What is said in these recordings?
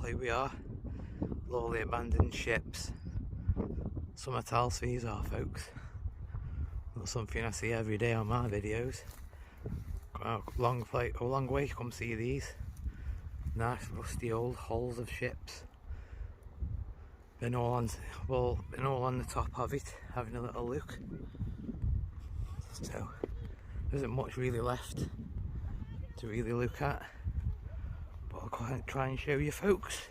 here we are, all the abandoned ships. Some at else these are, folks. Not something I see every day on my videos. A long way to come see these. Nice rusty old hulls of ships. Been all on the top of it, having a little look. So there isn't much really left to really look at, but I'll try and show you, folks.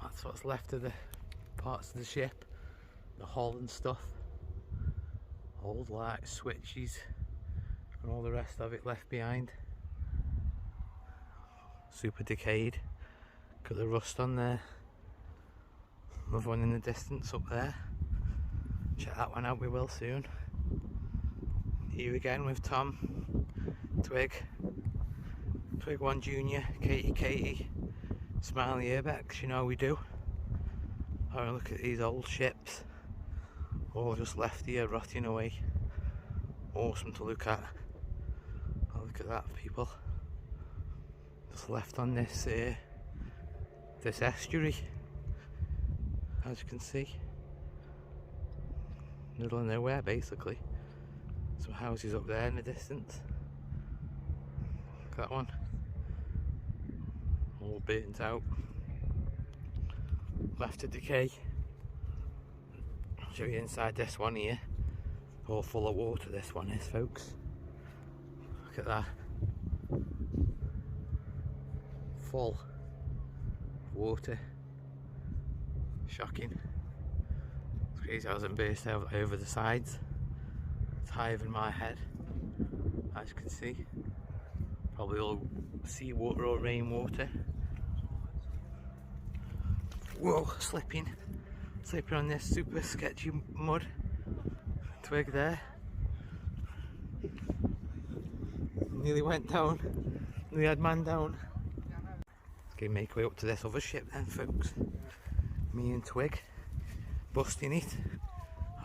That's what's left of the parts of the ship, the hull and stuff. Old light switches and all the rest of it left behind. Super decayed. Got the rust on there. Another one in the distance up there. Check that one out, we will soon. Here again with Tom, Twig 1 Junior, Katie, Smileyurbex, you know we do. Have a look at these old ships, all just left here rotting away. Awesome to look at. Oh, look at that, people. Just left on this this estuary, as you can see. Middle of nowhere, basically. Some houses up there in the distance. Look at that one. All burnt out. Left to decay. I'll show you inside this one here. All full of water, this one is, folks. Look at that. Full water. Shocking. It's crazy how it hasn't burst out over the sides. It's higher than my head, as you can see. Probably all seawater or rainwater. Whoa, slipping on this super sketchy mud. Twig there. Nearly went down. Nearly had man down. Let's go make our way up to this other ship then, folks. Me and Twig busting it,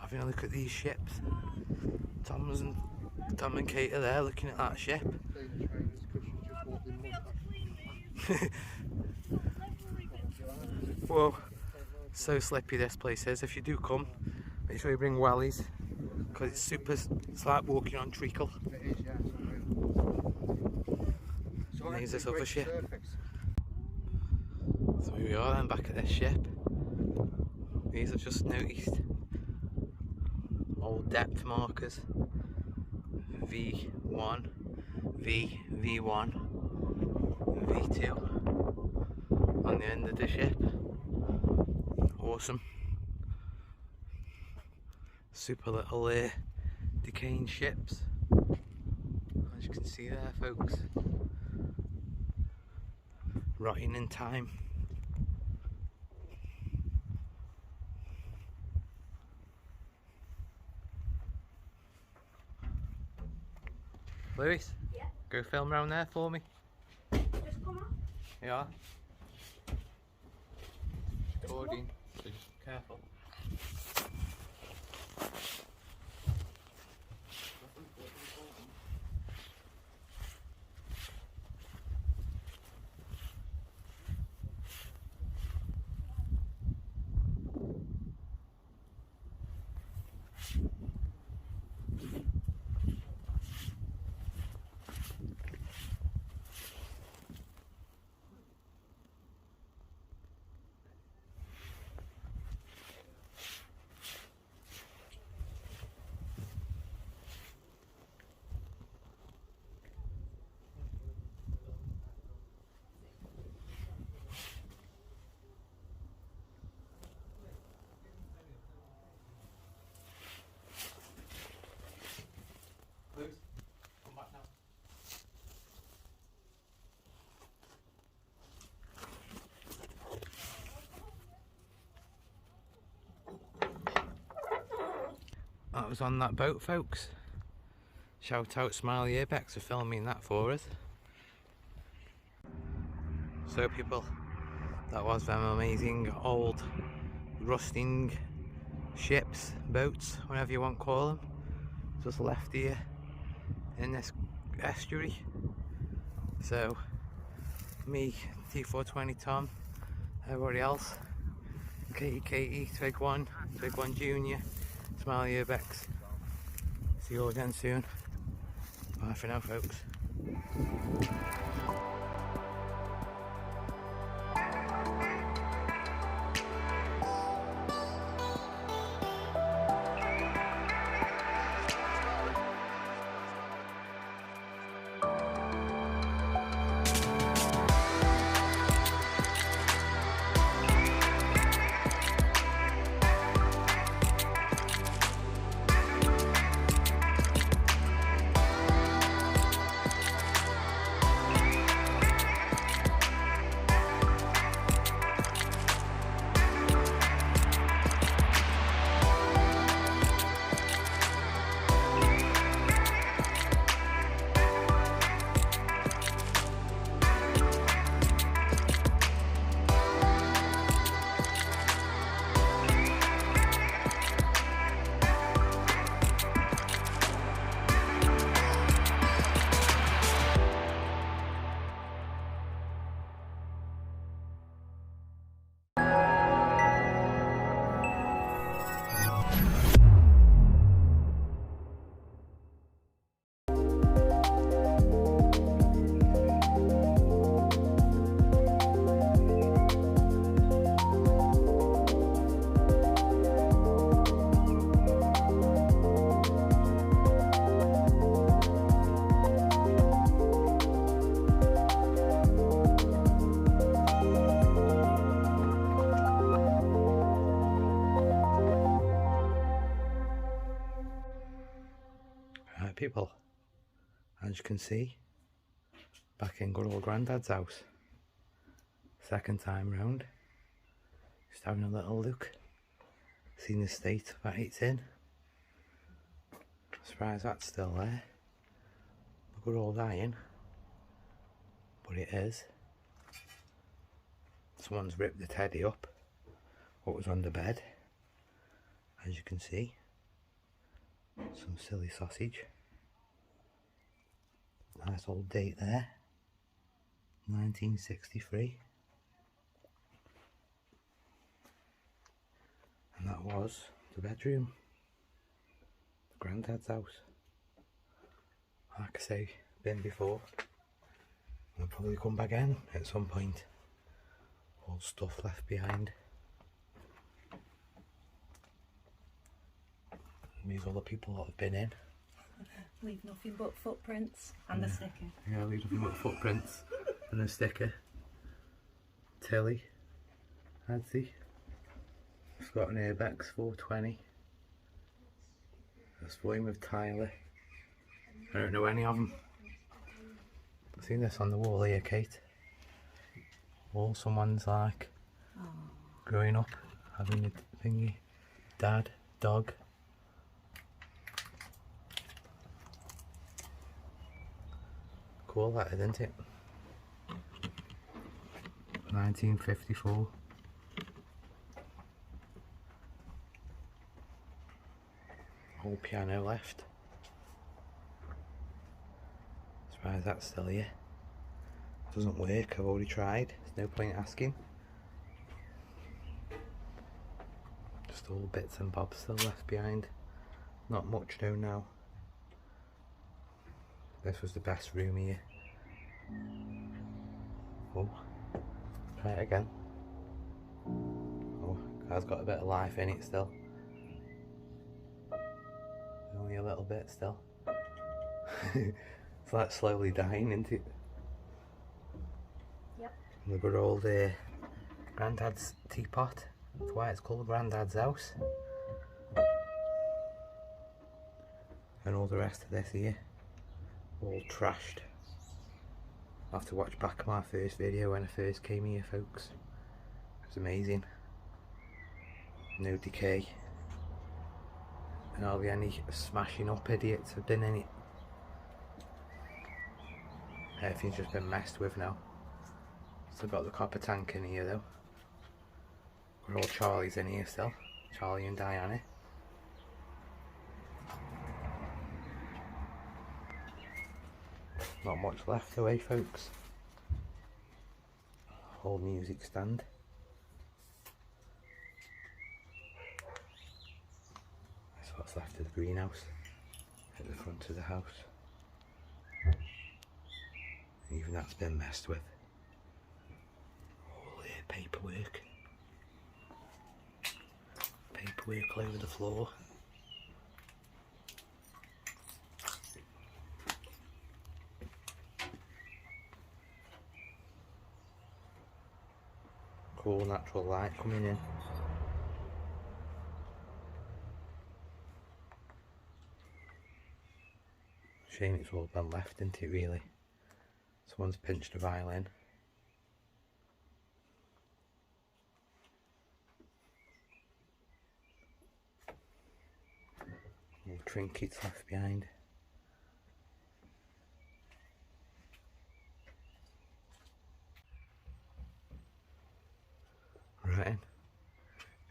having a look at these ships. Tom and Kate are there looking at that ship. Whoa, so slippy this place is. If you do come, make sure you bring wellies, because it's like walking on treacle. And here's this other ship. So here we are then, back at this ship. These I've just noticed. Old depth markers. V1, V1, V2 on the end of the ship. Awesome. Super little decaying ships, as you can see there, folks. Rotting in time. Lewis, yeah. Go film around there for me. Just come on. Yeah. Recording, so just careful. Come back now. That was on that boat, folks. Shout out smileyurbex for filming that for us. So people, that was them amazing old rusting ships, boats, whatever you want to call them, just left here in this estuary. So me, T420 Tom, everybody else. Katie, Twig 1 Junior, smileyurbex. See you all again soon. Bye for now, folks. Right, people, as you can see, back in good old Grandad's house. Second time round. Just having a little look. Seen the state that it's in. Surprised that's still there. A good old iron. But it is. Someone's ripped the teddy up. What was on the bed. As you can see. Some silly sausage. Nice old date there. 1963. And that was the bedroom. The Grandad's house. Like I say, been before. I'll probably come back again at some point. Old stuff left behind. These other people that have been in. Leave nothing but footprints and a sticker. Yeah, leave nothing but footprints and a sticker. Tilly, Hadsy. It's got an Urbex 420. That's for him with Tyler. I don't know any of them. I've seen this on the wall here, Kate. Wall, someone's like growing up, having a thingy. Dad, dog. Cool that is, isn't it? 1954. Whole piano left. Surprised that's still here. Doesn't work, I've already tried. There's no point asking. Just all bits and bobs still left behind. Not much though now. This was the best room here. Oh, try it again. Oh, car's got a bit of life in it still. Only a little bit still. It's like slowly dying, isn't it? Yep. And the good old Grandad's teapot. That's why it's called Grandad's house. And all the rest of this here. All trashed. I'll have to watch back my first video when I first came here, folks. It was amazing. No decay. And hardly any smashing up idiots have been in it. Everything's just been messed with now. Still got the copper tank in here though. We're all Charlie's in here still. Charlie and Diana. Not much left away, folks. Old music stand. greenhouse at the front of the house. Even that's been messed with. All the paperwork. Paperwork all over the floor. Cool natural light coming in. Shame it's all been left, isn't it, really? Someone's pinched a violin. All trinkets left behind. Right,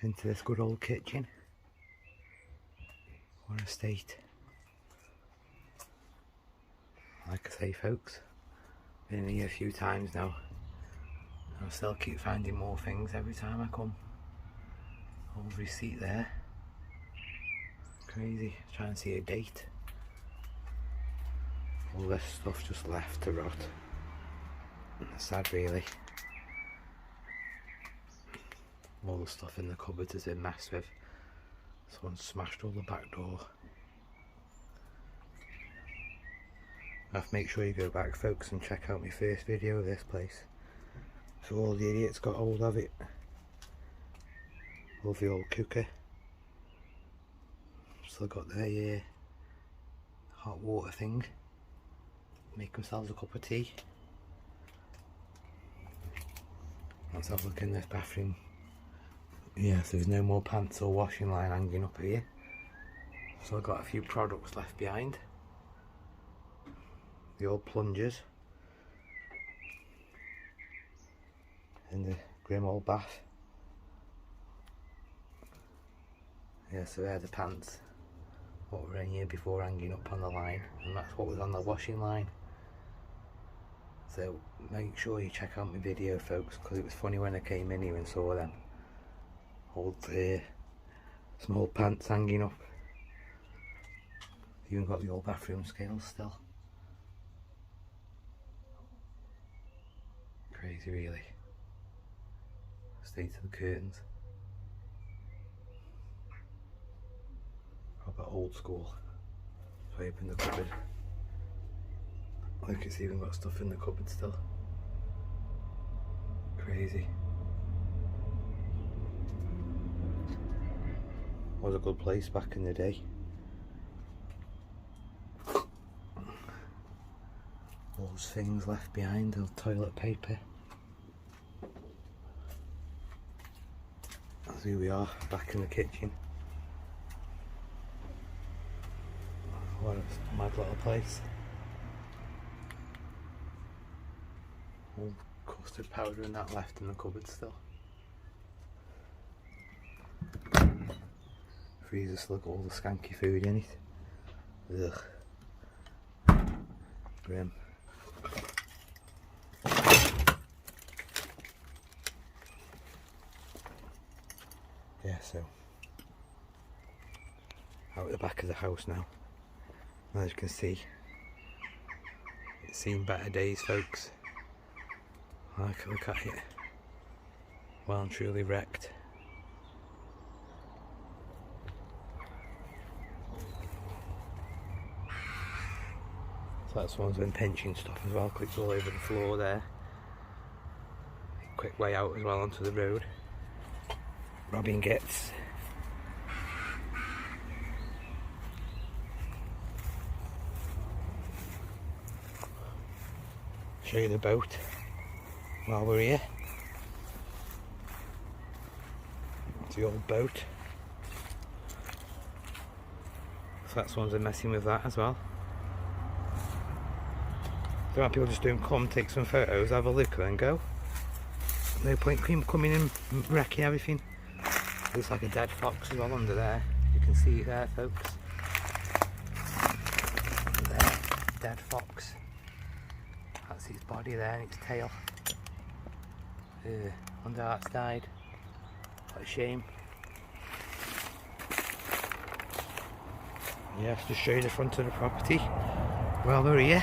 into this good old kitchen. What a state. Like I say, folks, been here a few times now. I still keep finding more things every time I come. Old receipt there. Crazy. Trying to see a date. All this stuff just left to rot. Sad, really. All the stuff in the cupboard has been messed with. Someone smashed all the back door. I have to make sure you go back, folks, and check out my first video of this place. So all the idiots got hold of it. Love the old cooker. Still got their hot water thing. Make themselves a cup of tea. Let's have a look in this bathroom. Yeah, so there's no more pants or washing line hanging up here. So I've got a few products left behind. The old plungers. And the grim old bath. Yeah, so they're the pants. What were in here before hanging up on the line. And that's what was on the washing line. So make sure you check out my video, folks, because it was funny when I came in here and saw them. Old small pants hanging up. Even got the old bathroom scales still. Crazy, really. State of the curtains. Proper old school. So I opened the cupboard. Look, it's even got stuff in the cupboard still. Crazy. Was a good place back in the day. All those things left behind, the toilet paper. As here we are, back in the kitchen. What a mad little place. All custard powder and that left in the cupboard still. Freezer still got all the skanky food in it. Ugh. Grim. Yeah, so out the back of the house now. As you can see, it's seen better days, folks. Look at it. Well and truly wrecked. So that's one's been pinching stuff as well, clipped all over the floor there. Quick way out as well onto the road. Robbing gets. Show you the boat while we're here. It's the old boat. So that's one's messing with that as well. There are people just doing come, take some photos, have a look and go. No point coming in and wrecking everything. Looks like a dead fox as well under there. You can see it there, folks. There, dead fox. That's his body there and its tail. Wonder how that's died. What a shame. Yes, just show you the front of the property while we're here.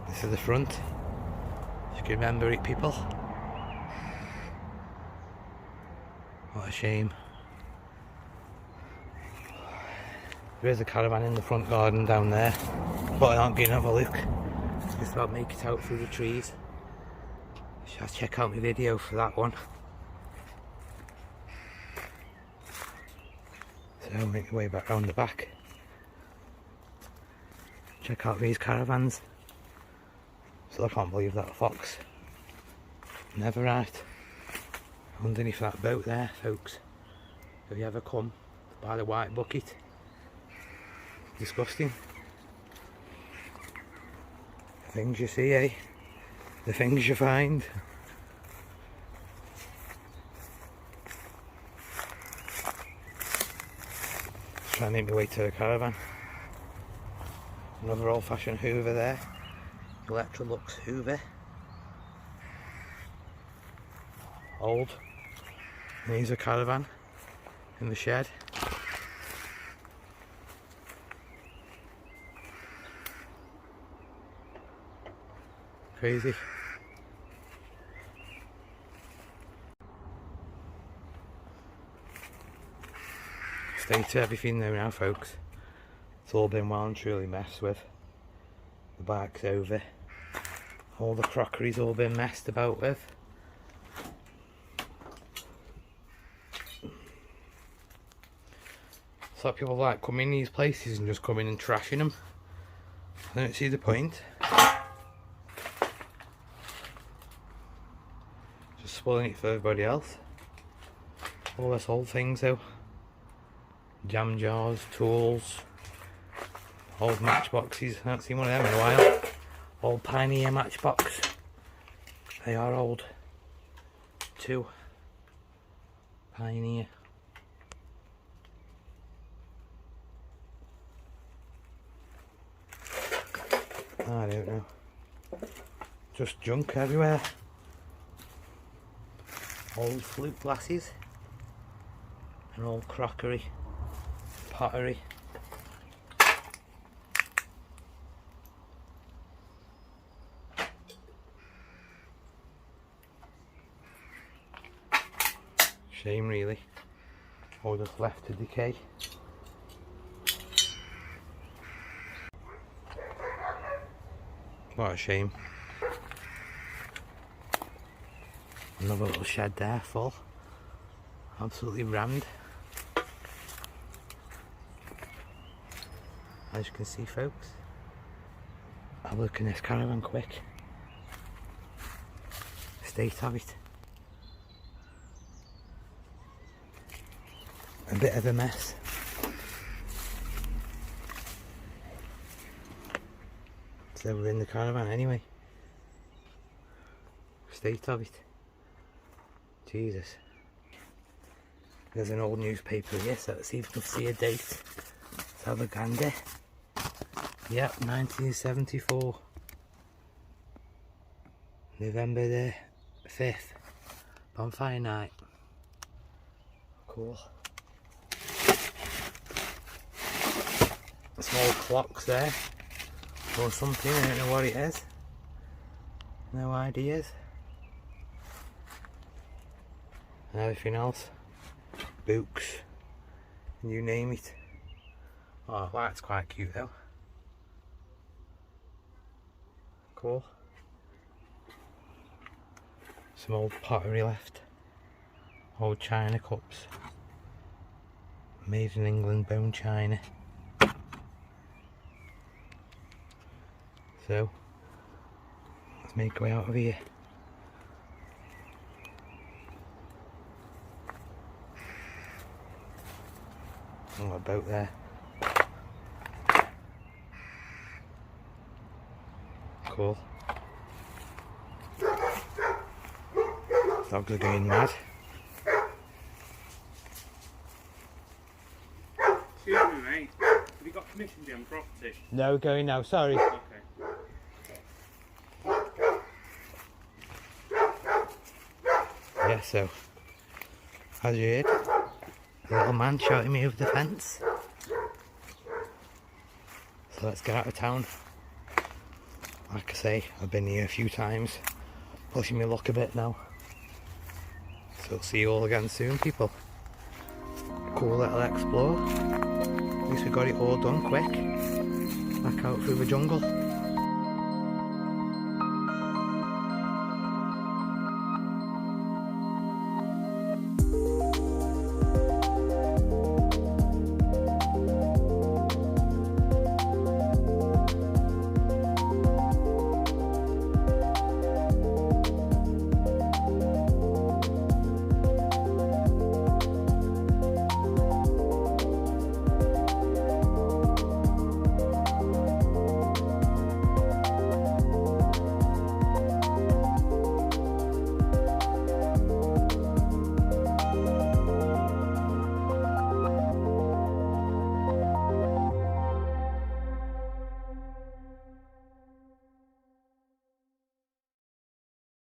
This is the front. If you can remember it, people. What a shame. There is a caravan in the front garden down there, but I aren't going to have a look. Just about make it out through the trees. Shall check out my video for that one. So make my way back round the back. Check out these caravans. So I can't believe that fox never right underneath that boat there, folks. If you ever come by the white bucket, disgusting. The things you see, eh? The things you find. Try and make my way to the caravan. Another old-fashioned Hoover there. Electrolux Hoover. Old. And here's a caravan in the shed. Crazy. State to everything there now, folks. It's all been well and truly messed with. The bike's over. All the crockery's all been messed about with. So people like coming in these places and just coming and trashing them. I don't see the point. Just spoiling it for everybody else. All this old things though. Jam jars, tools, old matchboxes. I haven't seen one of them in a while. Old Pioneer matchbox. They are old too. Pioneer. I don't know. Just junk everywhere. Old flute glasses. And old crockery. Pottery. Shame really. All just left to decay. What a shame. Another little shed there full. Absolutely rammed. As you can see, folks. Have a look in this caravan quick. State of it. A bit of a mess. So we're in the caravan anyway. State of it. Jesus. There's an old newspaper here, so let's see if we can see a date. Let's have a gander. Yep, 1974. November the 5th. Bonfire night. Cool. Small clocks there. Or something, I don't know what it is. No ideas. And everything else. Books. You name it. Oh, that's quite cute though. Cool. Some old pottery left. Old china cups. Made in England, bone china. So, let's make our way out of here. Oh, a boat there. Cool. Dogs are going mad. Excuse me, mate. Have you got permission to be on the property? No, going now, sorry. Okay. so as you heard, a little man shouting me over the fence. So let's get out of town. Like I say, I've been here a few times, pushing my luck a bit now. So see you all again soon, people. Cool little explore. At least we got it all done quick. Back out through the jungle.